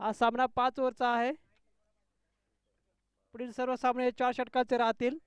हा सामना 5 ओव्हरचा आहे. पुढील सर्व सामने 4 षटकांचे राहतील.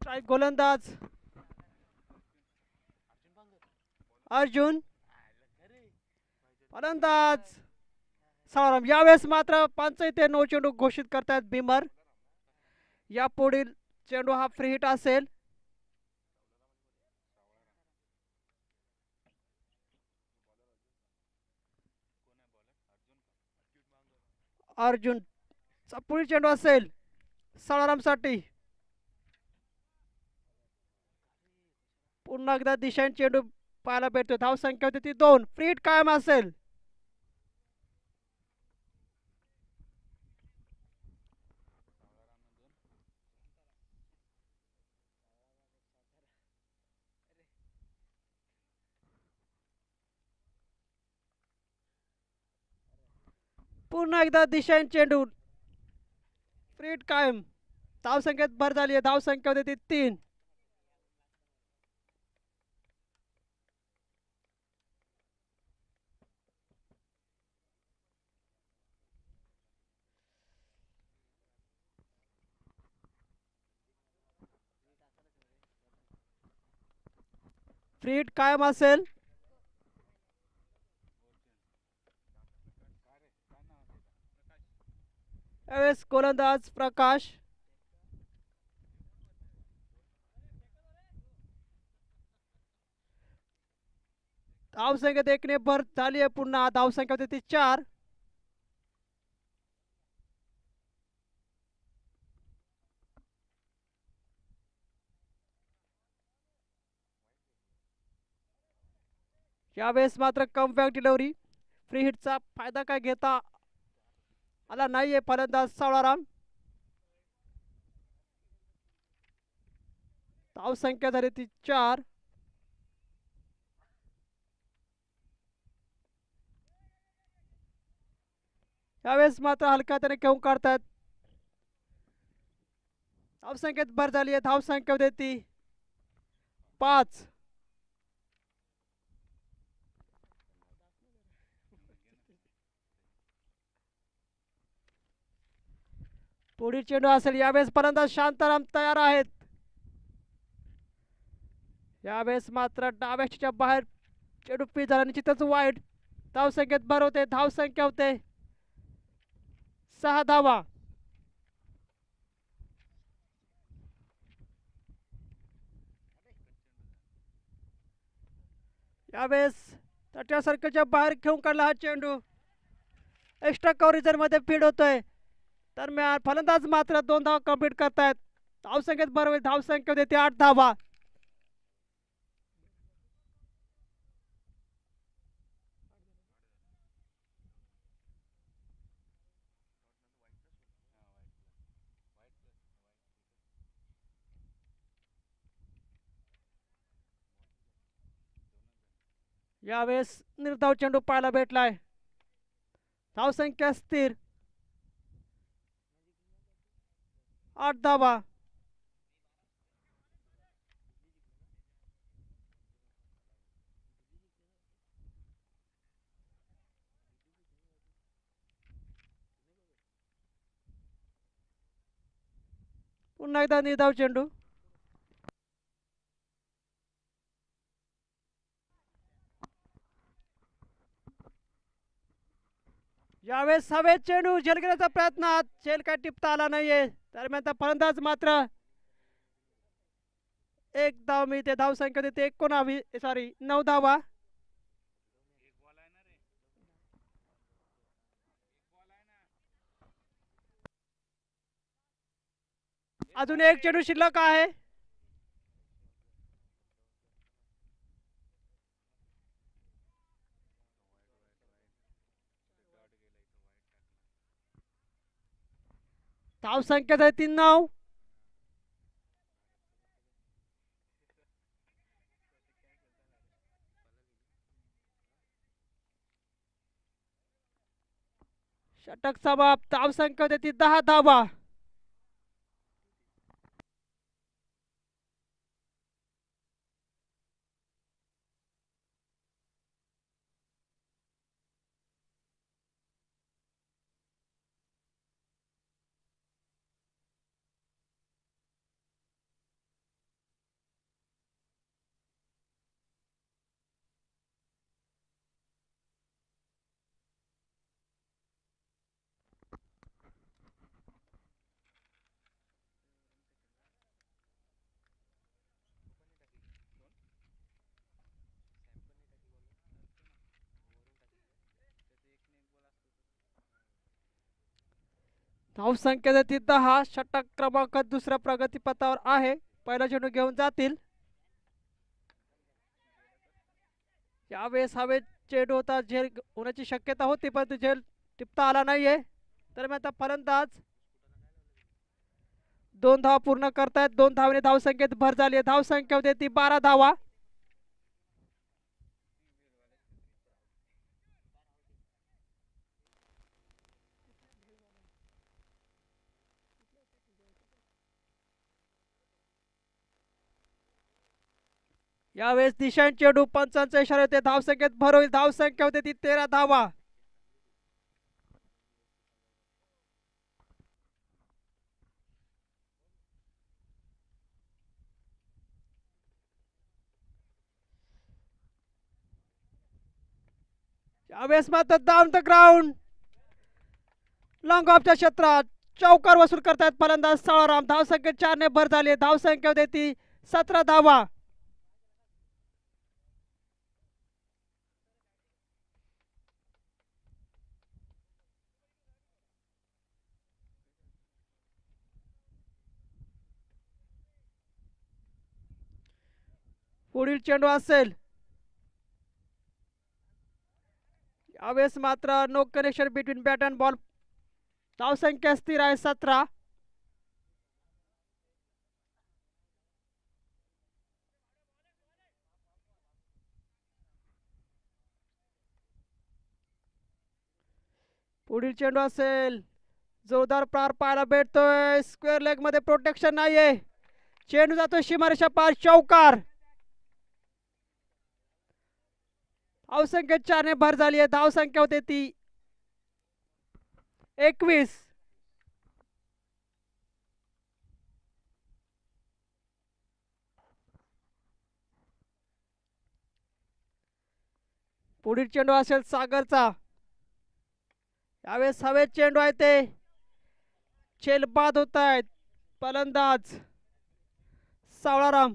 स्ट्राईक गोलंदाज अर्जुन. फलंदाज सावराम. यावेळेस मात्र 5 ते 9 चेंडू घोषित करतायत बिमर. या पुढील चेंडू हा फ्री हिट असेल. अर्जुन पुढील चेंडू असेल सावरामसाठी. पुन्हा एकदा दिशांनी चेंडू पाहायला भेटतो. धाव संख्या होती ती 2. फ्री हिट कायम असेल. पुन्हा एकदा दिशांनी चेंडू. फ्री हिट कायम. धाव संख्येत भर झाली आहे. धाव संख्या होती ती 3. फ्री हिट कायम असेल. यावेळेस गोलंदाज प्रकाश. धाव संख्येत 1 भर झाली आहे. पुन्हा धाव संख्या होती ती 4. यावेळेस मात्र कमबॅक डिलिव्हरी. फ्री हिटचा फायदा काय घेता आला नाहीये फलंदाज सावळाराम. धाव संख्या झाली ती 4. यावेळेस मात्र हलका त्याने घेऊन काढतात. धाव संख्येत भर झाली आहे. धाव संख्या होती ती 5. पुढील चेंडू असेल. यावेळेस फलंदाज शांताराम तयार आहेत. यावेळेस मात्र डाव्याच्या बाहेर चेंडू पी झाला. निश्चितच वाईट. धाव संख्येत भर होते. धाव संख्या होते 6 धावा. यावेळेस तट्या सर्कलच्या बाहेर घेऊन काढला हा चेंडू. एक्स्ट्रा कव्हरेजर मध्ये फीड होतोय. दरम्यान फलंदाज मात्र 2 धावा कंप्लीट करतायत. धावसंख्येत बरोबर धावसंख्या देते 8 धावा. यावेळेस निर्धाव चेंडू पाहायला भेटलाय. धावसंख्या स्थिर 8 धावा. पुन्हा एकदा निर्धाव चेंडू. यावेळेस हवेत चेंडू झेलण्याचा प्रयत्न, झेल काय टिपता आला नाहीये. दरम्यान फलंदाज मात्र 1 धाव मिळते. धावसंख्या देते 9 धावा. अजून एक चेंडू शिल्लक आहे. धावसंख्या देते 9. षटक समाप्त. धावसंख्या देते 10 धावा. धावसंख्या देते 10. षटक क्रमांक दुसऱ्या प्रगतीपथावर आहे. पहिला चेंडू घेऊन जातील. यावेळेस हवेत चेंडू होता, झेल होण्याची शक्यता होती पण झेल टिपता आला नाहीये. दरम्यान फलंदाज 2 धावा पूर्ण करतायत. 2 धावेने धावसंख्येत भर झाली आहे. धावसंख्या देते 12 धावा. यावेळेस दिशांत चेंडू पंचांचा इशारा होते. धावसंख्येत भर होईल. धावसंख्या देते 13 धावा. यावेळेस मात्र डाऊन द ग्राउंड, लॉंग ऑफच्या क्षेत्रात चौकार वसूल करतायत फलंदाज साळाराम. धावसंख्येत 4 ने भर झाली. धावसंख्या देते 17 धावा. पुढील चेंडू असेल. यावेळेस मात्र no connection between bat and ball. धावसंख्या स्थिर आहे 17. पुढील चेंडू असेल. जोरदार प्रहार पाहायला भेटतोय. स्क्वेअर लेग मध्ये प्रोटेक्शन नाहीये. चेंडू जातो सीमारेषा पार. चौकार. धावसंख्येत 4 ने भर झाली आहे. धावसंख्या होते ती 21. पुढील चेंडू असेल सागरचा. यावेळेस हवेत चेंडू आहे ते झेल बाद होत आहेत फलंदाज सावळाराम.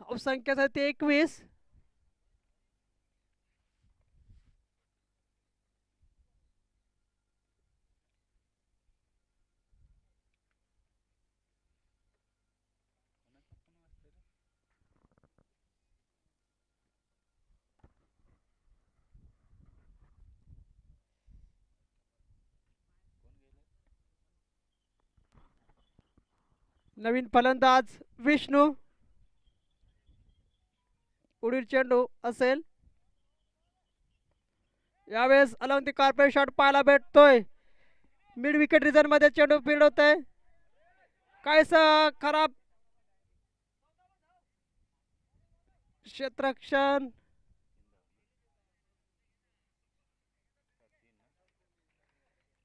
धावसंख्येसाठी 21. नवीन फलंदाज विष्णू. पुढील चेंडू असेल. यावेळेस अलंती कॉर्पोरेट शॉट पाहायला भेटतोय. मिड विकेट रिझन मध्ये चेंडू फील्ड होतोय. काहीस खराब क्षेत्ररक्षण.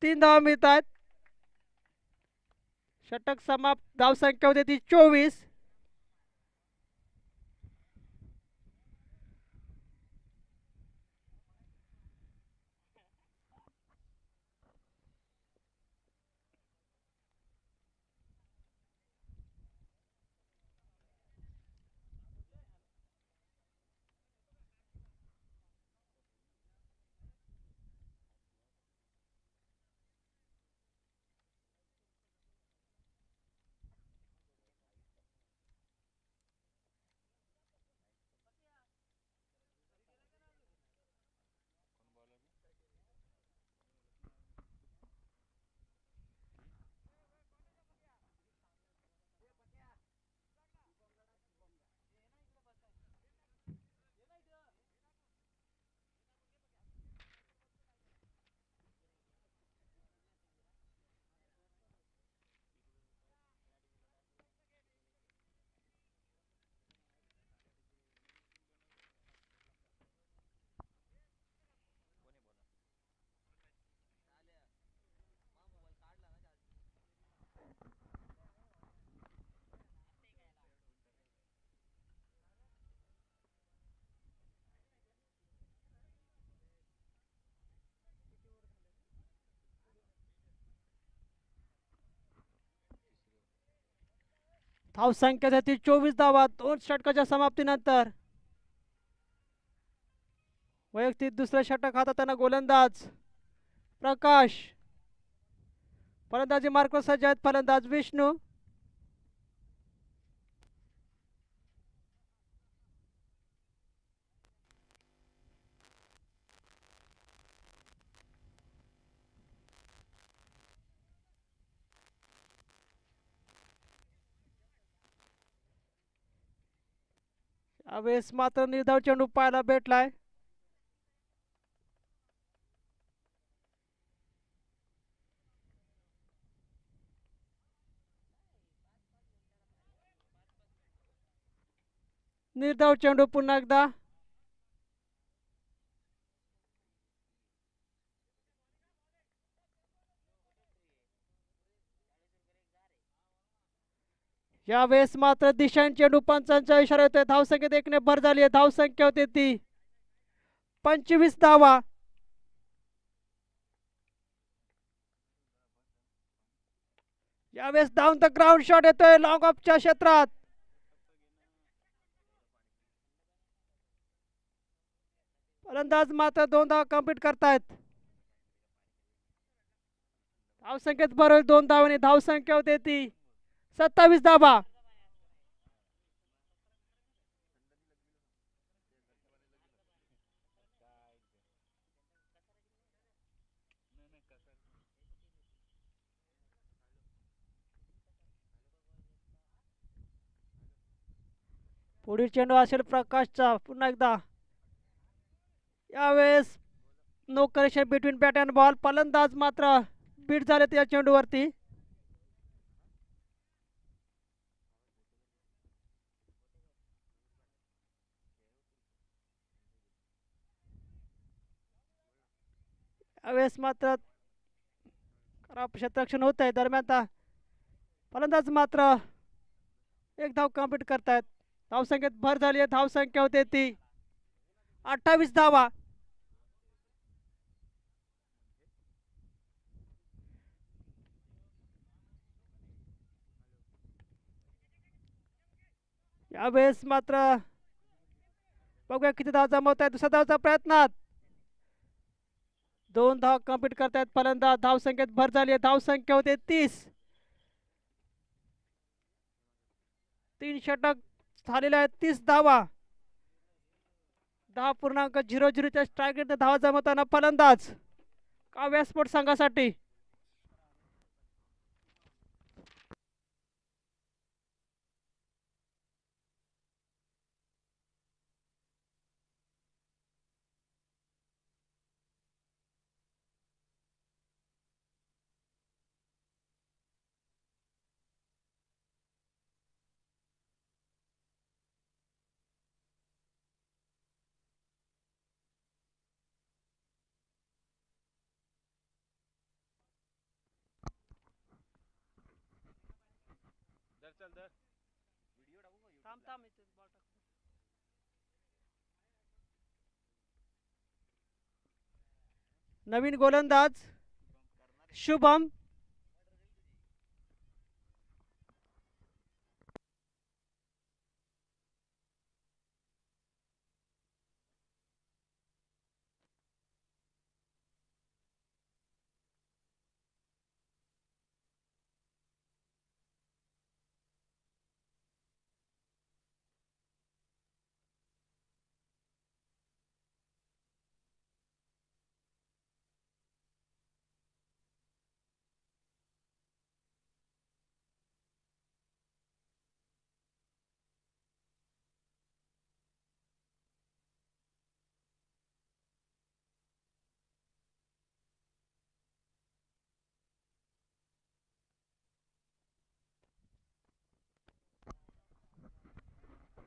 3 धावा मिळत आहेत. षटक समाप्त. धावसंख्या होती ती 24. धावसंख्येसाठी 24 धावा 2 षटकाच्या समाप्तीनंतर. वैयक्तिक दुसरे षटक हाताळताना गोलंदाज प्रकाश. फलंदाजी मार्कवर सज्ज आहेत फलंदाज विष्णू. यावेळेस मात्र निर्धाव चेंडू पाहायला भेटलाय. निर्धाव चेंडू पुन्हा एकदा. यावेळेस मात्र दिशांनी चेंडू पंचांचा इशारा येतोय. धावसंख्येत 1 ने भर झाली आहे. धावसंख्या होती ती 25 धावा. यावेळेस डाऊन द ग्राउंड शॉट येतोय लॉंग ऑफच्या क्षेत्रात. फलंदाज मात्र 2 धावा कंप्लीट करतायत. धावसंख्येत भर होईल 2 धावांनी. धावसंख्या होते ती 27 धावा. पुढील चेंडू असेल प्रकाशचा. पुन्हा एकदा. यावेळेस no correction between bat and ball. फलंदाज मात्र बीट झाले त्या चेंडूवरती. यावेळेस मात्र खराब क्षेत्ररक्षण होत आहे. दरम्यान फलंदाज मात्र 1 धाव कंप्लीट करतायत. धावसंख्येत भर झाली आहे. धावसंख्या होते ती 28 धावा. यावेळेस मात्र बघूया किती धाव जमवत आहे. दुसऱ्या धावचा प्रयत्नात 2 धाव कंप्लीट करतायत फलंदाज. धावसंख्येत भर झाली आहे. धावसंख्या होते 30. 3 षटक झालेले आहेत. 30 धावा. 10.00च्या स्ट्राईक रेटने धावा जमवताना फलंदाज काव्या स्पोर्ट संघासाठी. नवीन गोलंदाज शुभम.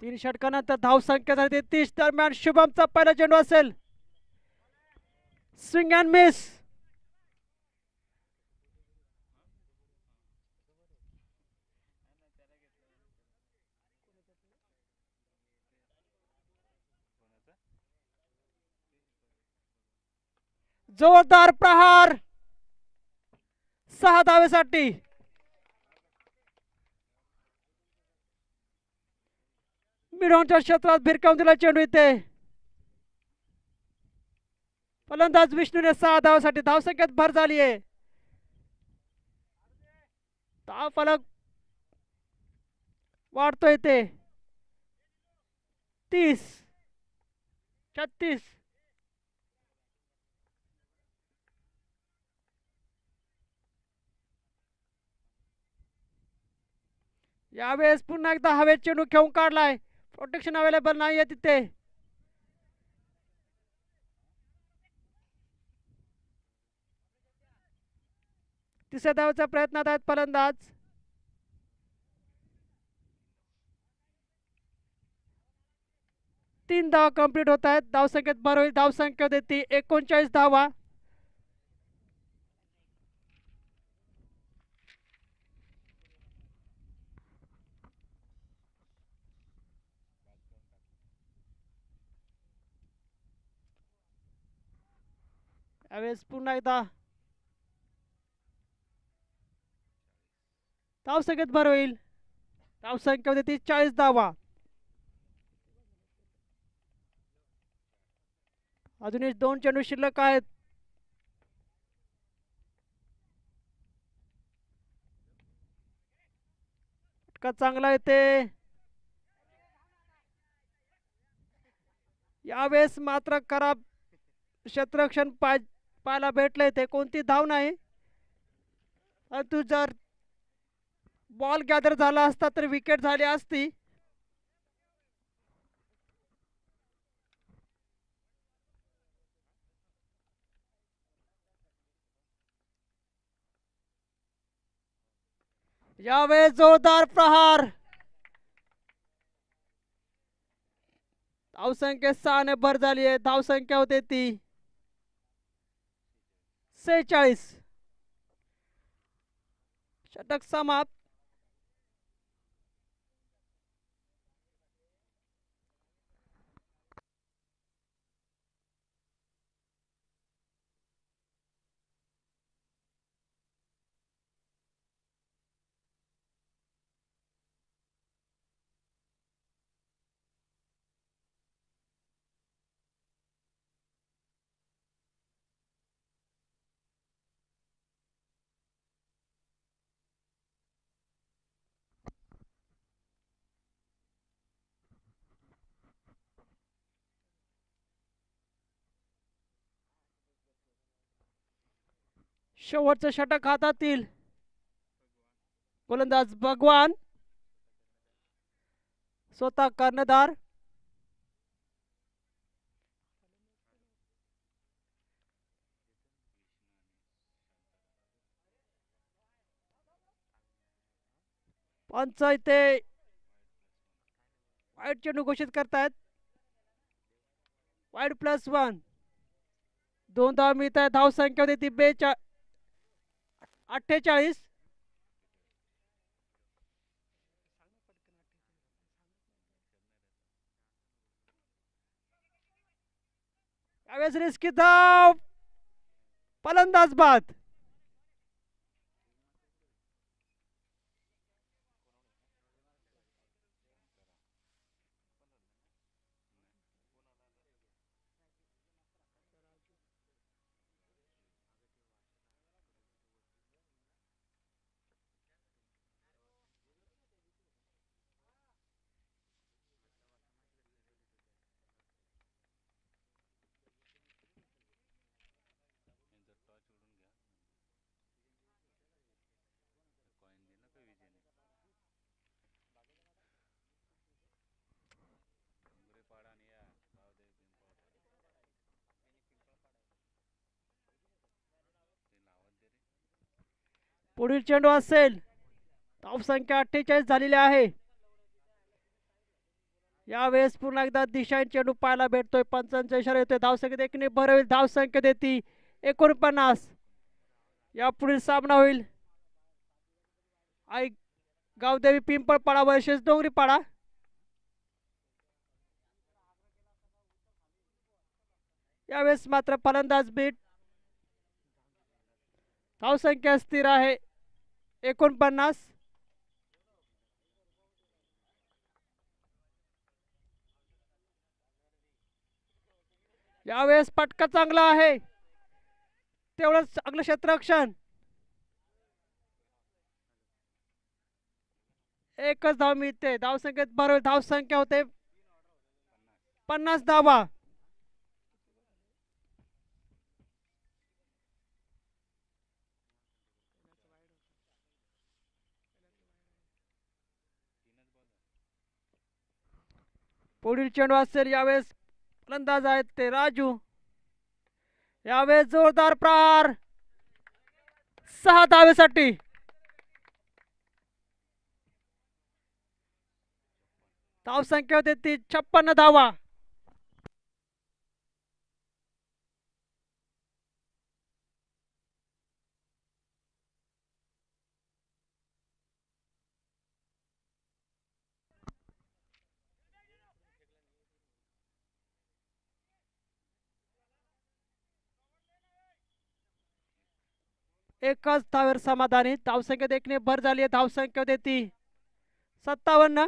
तीन षटकानंतर धावसंख्या झाली 30. दरम्यान शुभमचा पहिला चेंडू असेल. Swing and miss. जोरदार प्रहार 6 धावेसाठी. मिडॉनच्या क्षेत्रात भिरकावून दिला चेंडू इथे. फलंदाज विष्णूने 6 धावासाठी धावसंख्येत भर झाली आहे. धाव फलक वाढतोय इथे. 30, 36. यावेळेस पुन्हा एकदा हवेत चेंडू घेऊन काढलाय. प्रोटेक्शन अवेलेबल नाहीये तिथे. तिसऱ्या धावेच्या प्रयत्नात आहेत फलंदाज. 3 धावा कंप्लीट होत आहेत. धावसंख्येत भर होईल. धावसंख्या देते 39 धावा. यावेळेस पुन्हा एकदा धावसंख्येत भर होईल. धावसंख्या देते 40 धावा. अजूनही 2 चेंडू शिल्लक आहेत. फटका चांगला येते. यावेळेस मात्र खराब क्षेत्ररक्षण पाहायला भेटले. ते कोणती धाव नाही. परंतु जर बॉल गॅदर झाला असता तर विकेट झाली असती. यावेळेस जोरदार प्रहार. धावसंख्या 6 ने भर झाली आहे. धावसंख्या होते ती 46. षटक समाप्त. शेवटचं षटक हातातील गोलंदाज भगवान, स्वतः कर्णधार. पंच इथे वाईड चेंडू घोषित करतायत. वाईड +1. 2 धाव मिळत आहे. धाव संख्या होती 48. यावेळेस रिस्की धाव, फलंदाज बाद. पुढील चेंडू असेल. धाव संख्या 48 झालेली आहे. यावेळेस पुन्हा एकदा दिशाहीन चेंडू पाहायला भेटतोय. पंचांचा इशारा येतोय. धावसंख्येत एकने भर होईल. धावसंख्या देती 49. यापुढील सामना होईल आई गावदेवी पिंपळपाडा वर्सेस डोंगरीपाडा. यावेळेस मात्र फलंदाज बीट. धावसंख्या स्थिर आहे 49. यावेळेस पटका चांगला आहे. तेवढंच चांगलं क्षेत्ररक्षण. एकच धाव मिळते. धावसंख्येत बरोबर धावसंख्या होते 50 धावा. पुढील चेंडू असेल. यावेळेस फलंदाज आहेत ते राजू. यावेळेस जोरदार प्रहार 6 धावेसाठी. धावसंख्या होते ती 56 धावा. एकच धावेवर समाधानी. धावसंख्येत एकने भर झाली आहे. धावसंख्या होते ती 57.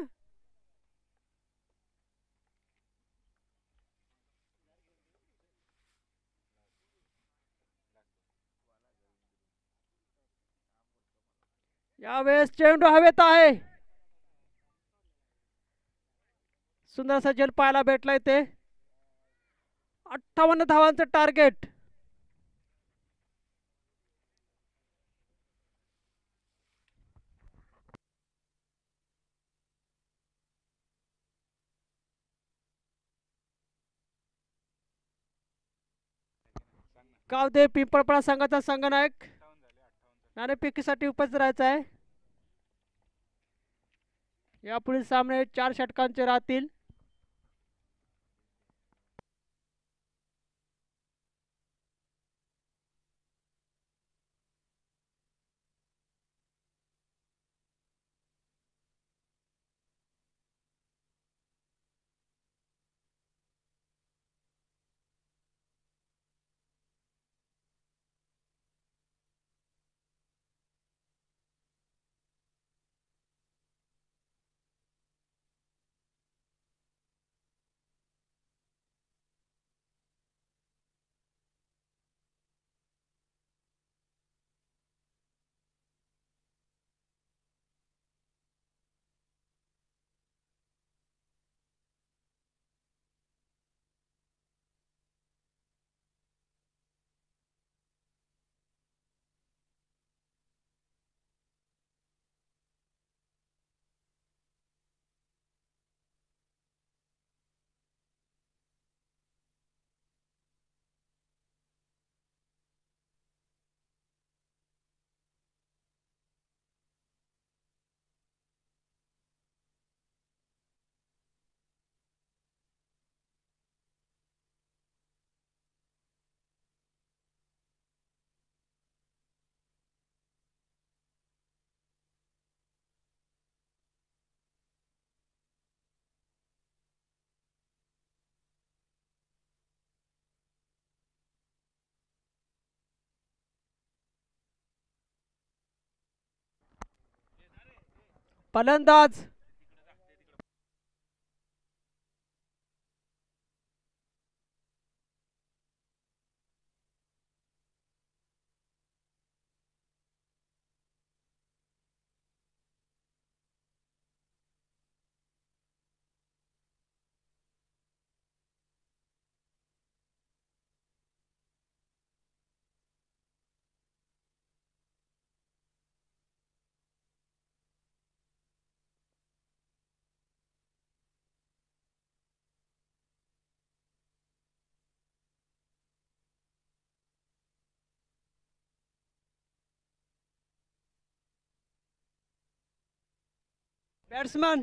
यावेळेस चेंडू हवेत आहे. सुंदरसा झेल पाहायला भेटलाय ते. 58 धावांचं टार्गेट. गावदेव पिंपळपाडा संघाचा संघनायक नाणेफेकीसाठी उपस्थित राहायचा आहे. यापुढील सामने 4 षटकांचे राहतील. फलंदाज बॅट्समन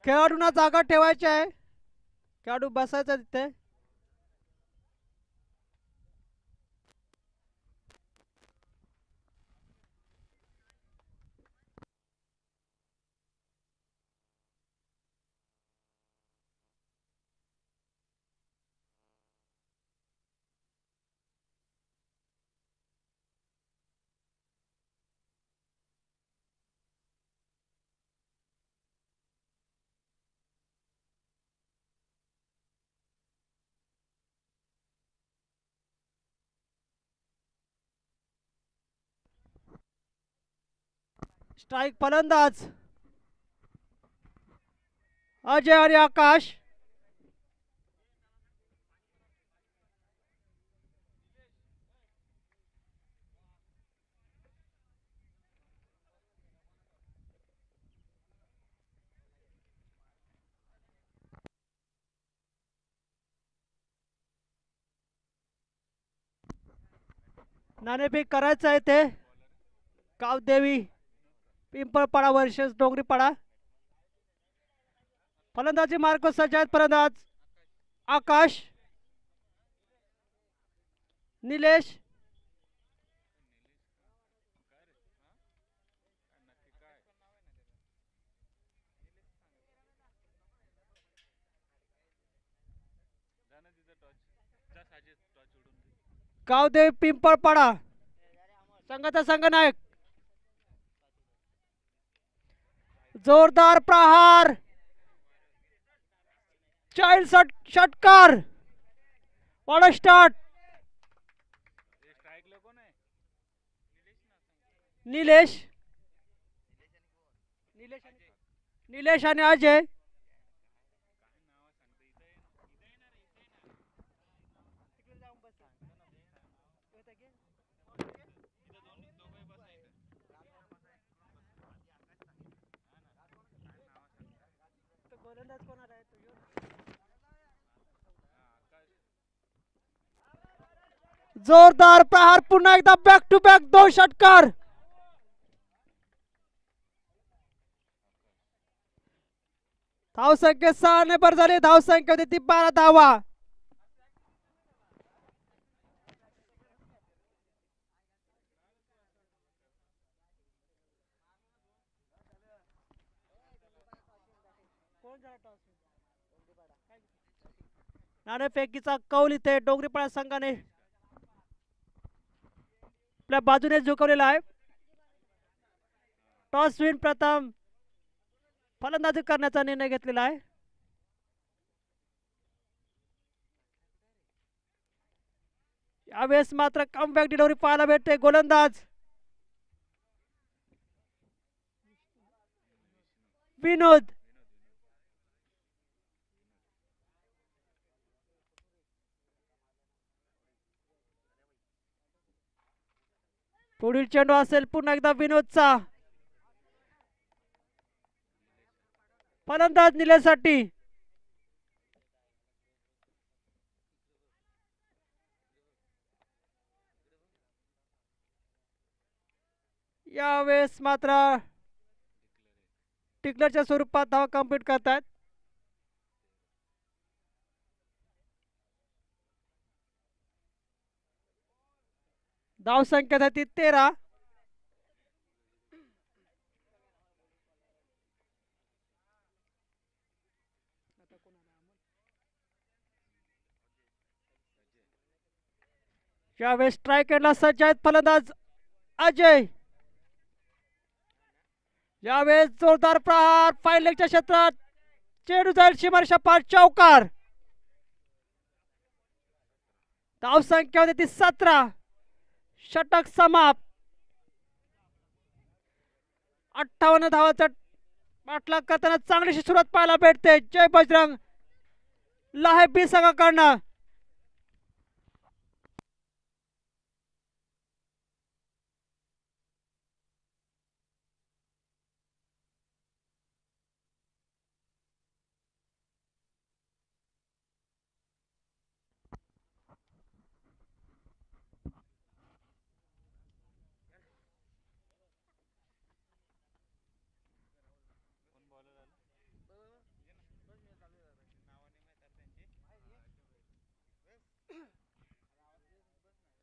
खेळाडूंना जागा ठेवायची आहे. खेळाडू बसायचा तिथे. स्ट्राईक फलंदाज अजय आणि आकाश. नाणेफेक करायचं आहे ते. कावदेवी पिंपळपाडा वर्सेस डोंगरीपाडा. फलंदाजी मार्ग सज्ज आहेत. फलंदाज आकाश, निलेश, कावदेवी पिंपळपाडा संघाचा संघनायक. जोरदार प्रहार, चाइल्ड षटकार. वॉट स्टार्ट. निलेश निलेश आणि अजय. जोरदार प्रहार, पुन्हा एकदा बॅक टू बॅक 2 षटकार. धावसंख्या 6 ने भर झाली. धावसंख्या होती ती 12 धावा. नाणेफेकीचा कौल इथे डोंगरीपाडा संघाने आपल्या बाजूने झुकवलेला आहे. टॉस विन प्रथम फलंदाजी करण्याचा निर्णय घेतलेला आहे. यावेळेस मात्र कमबॅक डिलिव्हरी पाहायला भेटते. गोलंदाज विनोद. पुढील चेंडू असेल पुन्हा एकदा विनोदचा. फलंदाज निलेसाठी. यावेळेस मात्र टिकलरच्या स्वरूपात धावा कंप्लीट करतात. धाव संख्या ती 13. यावेळेस स्ट्राईक एंडला सज्ज आहेत फलंदाज अजय. यावेळेस जोरदार प्रहार फाईन लेगच्या क्षेत्रात, चेंडू जाईल सीमारेषा पार, चौकार. धावसंख्या होती ती 17. षटक समाप्त. 58 धावाचा पाठलाग करताना चांगलीशी सुरुवात पाहायला भेटते जय बजरंग लाहे बी संघाकडनं.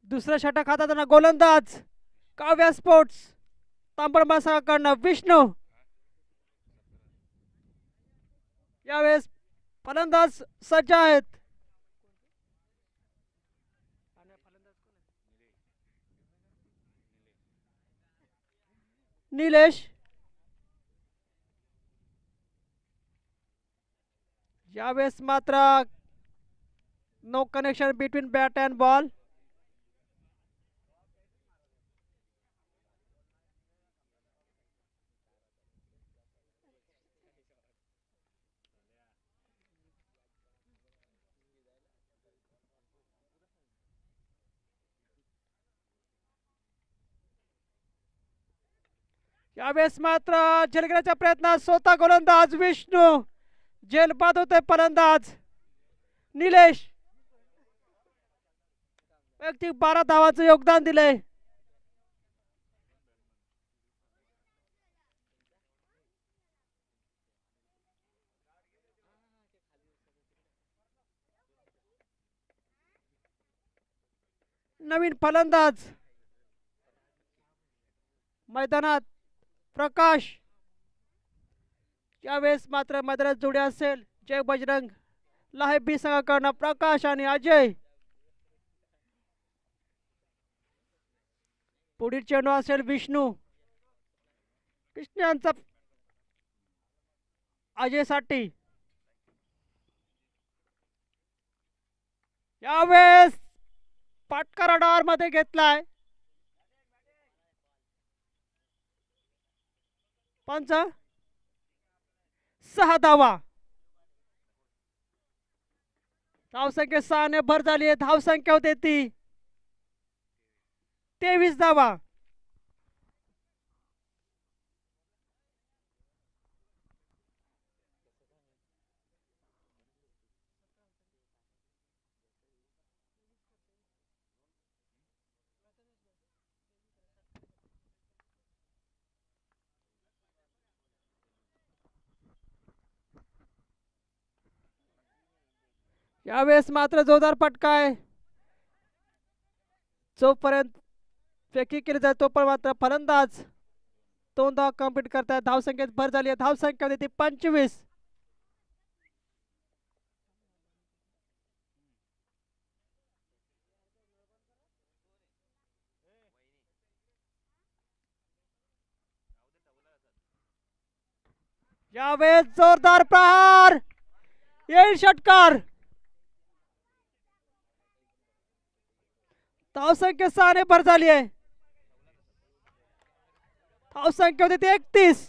दुसरं षटक हाताळताना गोलंदाज काव्या स्पोर्ट्स तांबडमा संघाकडनं विष्णू. यावेळेस फलंदाज सज्ज आहेत. निलेश. यावेळेस मात्र no connection between bat and ball. यावेळेस मात्र झेलगण्याचा प्रयत्न, स्वतः गोलंदाज विष्णू, झेल बाद होते फलंदाज निलेश. वैयक्तिक 12 धावांचं योगदान दिले. नवीन फलंदाज मैदानात प्रकाश. यावेळेस मात्र मैदानात जोडी असेल जय बजरंग लाहे बी संघाकडनं प्रकाश आणि अजय. पुढील चेंडू असेल विष्णू. विष्णू यांचा अजय साठी. यावेळेस पाटकर डार मध्ये घेतलाय. पंच 6 धावा. धावसंख्या 6 ने भर झाली आहे. धावसंख्या होते ती 23 धावा. यावेळेस मात्र जोरदार फटका आहे. जोपर्यंत फेकी केली जाते तोपर्यंत मात्र फलंदाज 2 धावा कंप्लीट करतायत. धावसंख्येत भर झाली आहे. धावसंख्या होती 25. यावेळेस जोरदार प्रहार, येईल षटकार. धावसंख्या 6 ने भर झाली आहे. धावसंख्या होती 31.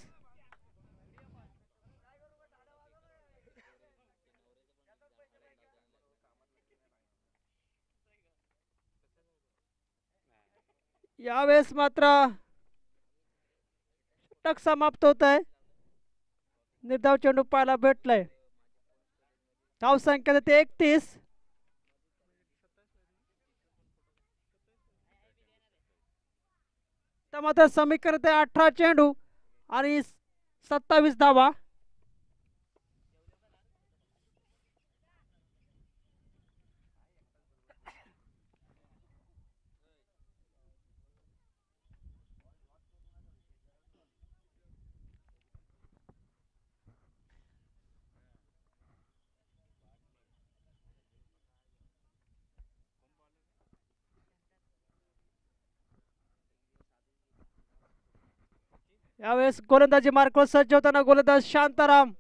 यावेळेस मात्र षटक समाप्त होत आहे. निर्धाव चेंडू पाहायला भेटलाय. धावसंख्या होती 31. मात्र समीकरण 18 चेंडू आणि 27 धावा. यावेळेस गोलंदाजी मार्कवर सज्ज होताना गोलंदाज शांताराम.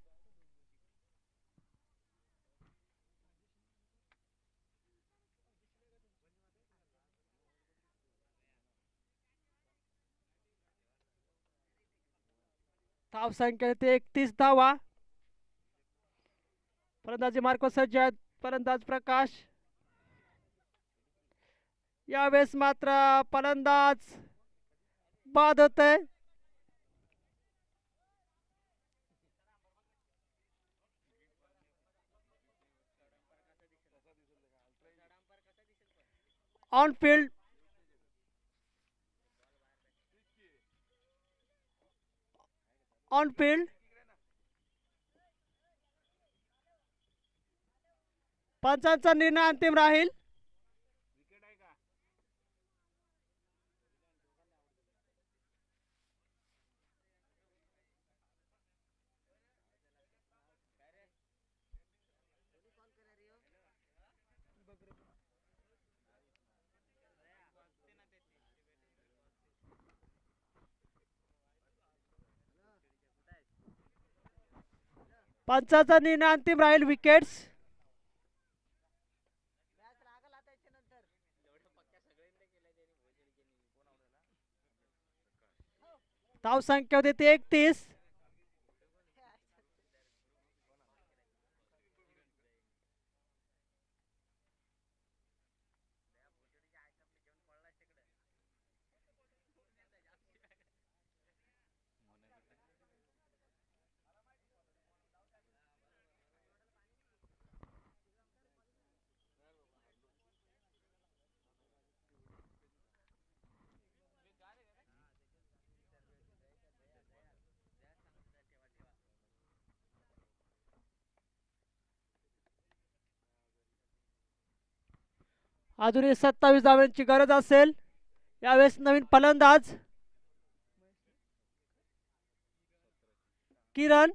धाव संख्या 31 धावा. फलंदाजी मार्कवर सज्ज आहेत फलंदाज प्रकाश. यावेळेस मात्र फलंदाज बाद होते. ऑन फील्ड ऑन फील्ड पंचांचा निर्णय अंतिम राहील. पंचांचा निर्णय अंतिम राहील. विकेट्स धाव संख्या होती 31. अजूनही 27 धावांची गरज असेल. यावेळेस नवीन फलंदाज किरण.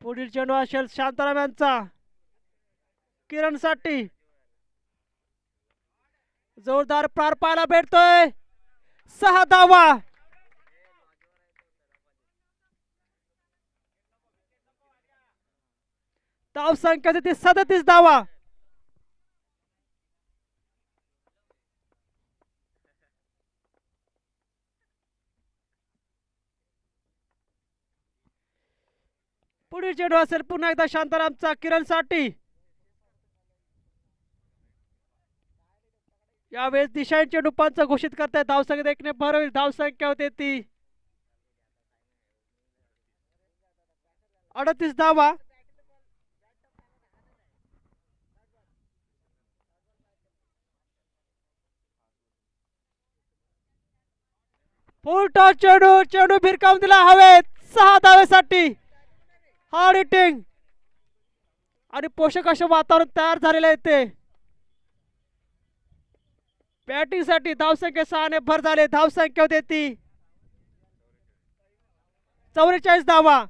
पुढील चेंडू असेल शांताराम यांचा. किरण साठी जोरदार प्रहार पाहायला भेटतोय. 6 धावा. धाव संख्या 37 धावा. पुढील चेंडू असेल पुन्हा एकदा शांतारामचा किरण साठी. यावेळेस दिशांचे चेंडू पंच घोषित करताय. धाव संख्या 1 ने भर होईल. धाव संख्या होते ती 38 धावा. फुल टॉस चेंडू. चेंडू भिरकावून दिला हवेत. 6 धावेसाठी हार्ड हिटिंग आणि पोषक असे वातावरण तयार झालेले आहे. ते बॅटिंग साठी धाव संख्या 6 ने भर झाले. धाव संख्या होते ती 44 धावा.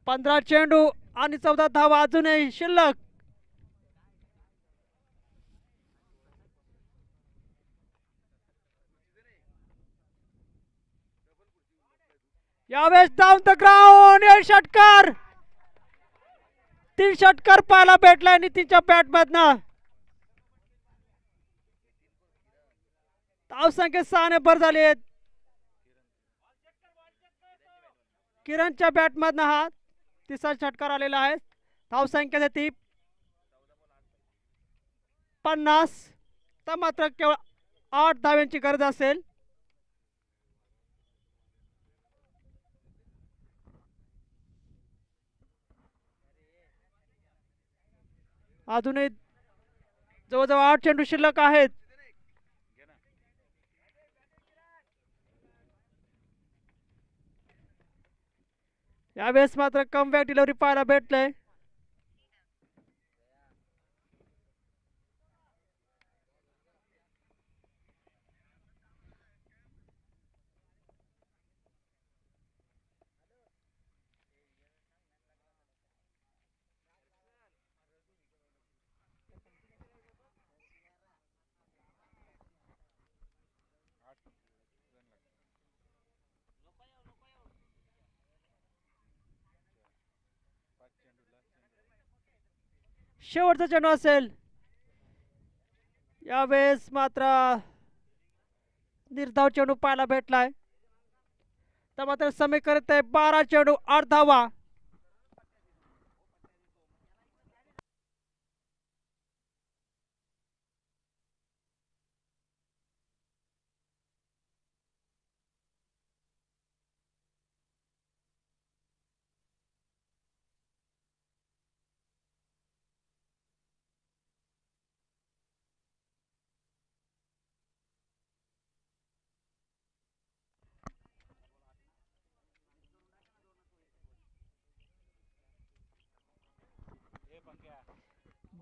15 चेंडू आणि 14 धावा अजूनही शिल्लक. यावेळेस डाऊन द ग्राउंड षटकार. 3 षटकार पाहायला भेटलाय नितीनच्या बॅट मधनं. धाव संख्या 6 ने भर झाली आहेत. किरणच्या बॅट मधनं हा तिसरा षटकार आलेला आहे. धाव संख्या ती 50. तर मात्र केवळ 8 धाव्यांची गरज असेल. अजूनही जवळजवळ 8 चेंडू शिल्लक आहेत. यावेळेस मात्र कमबॅक डिलिव्हरी पाहायला भेटले. शेवटचा चेंडू असेल. यावेळेस मात्र निर्धाव चेंडू पाहायला भेटलाय. तर मात्र समय करत आहे 12 चेंडू 8 धावा.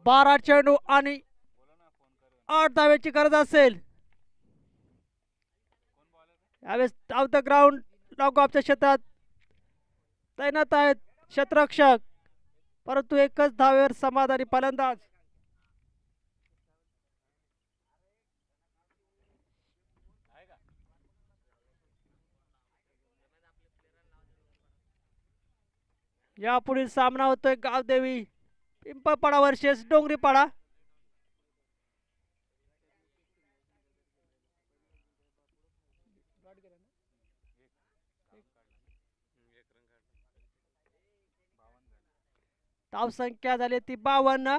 बारा चेंडू आणि 8 धावेची गरज असेल. यावेळेस आउट द ग्राउंड लॉकऑफच्या क्षेत्रात तैनात आहेत क्षेत्ररक्षक, परंतु एकच धावेवर समाधानी फलंदाज. यापुढील सामना होतोय गावदेवी पिंपळपाडा वर्सेस डोंगरीपाडा. धाव संख्या झाली ती 52.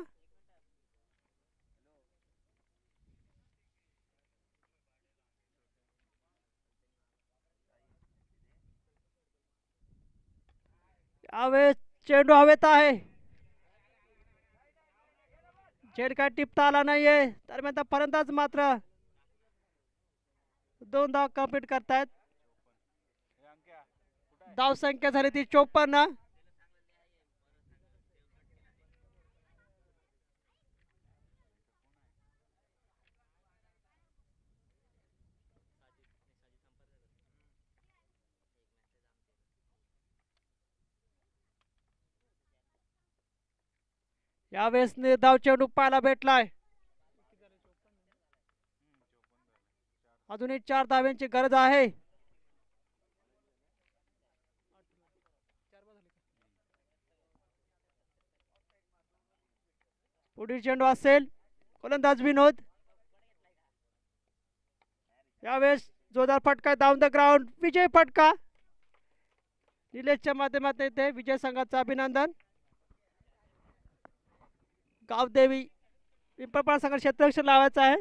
यावेळेस चेंडू हवेत आहे. चेंडू काय टिपता आला नाहीये. दरम्यान फलंदाज मात्र 2 धाव कंप्लीट करतायत. धाव संख्या झाली ती 54. यावेळेस निर्धाव चेंडू पाहायला भेटलाय. अजूनही 4 धाव्यांची गरज आहे. पुढील चेंडू असेल गोलंदाज विनोद. यावेळेस जोरदार फटका डाऊन द ग्राउंड. विजय फटका निलेशच्या माध्यमातून येते. विजय संघाचं अभिनंदन. गावदेवी पिंपळपाडा संघ क्षेत्ररक्षण लावायचं आहे.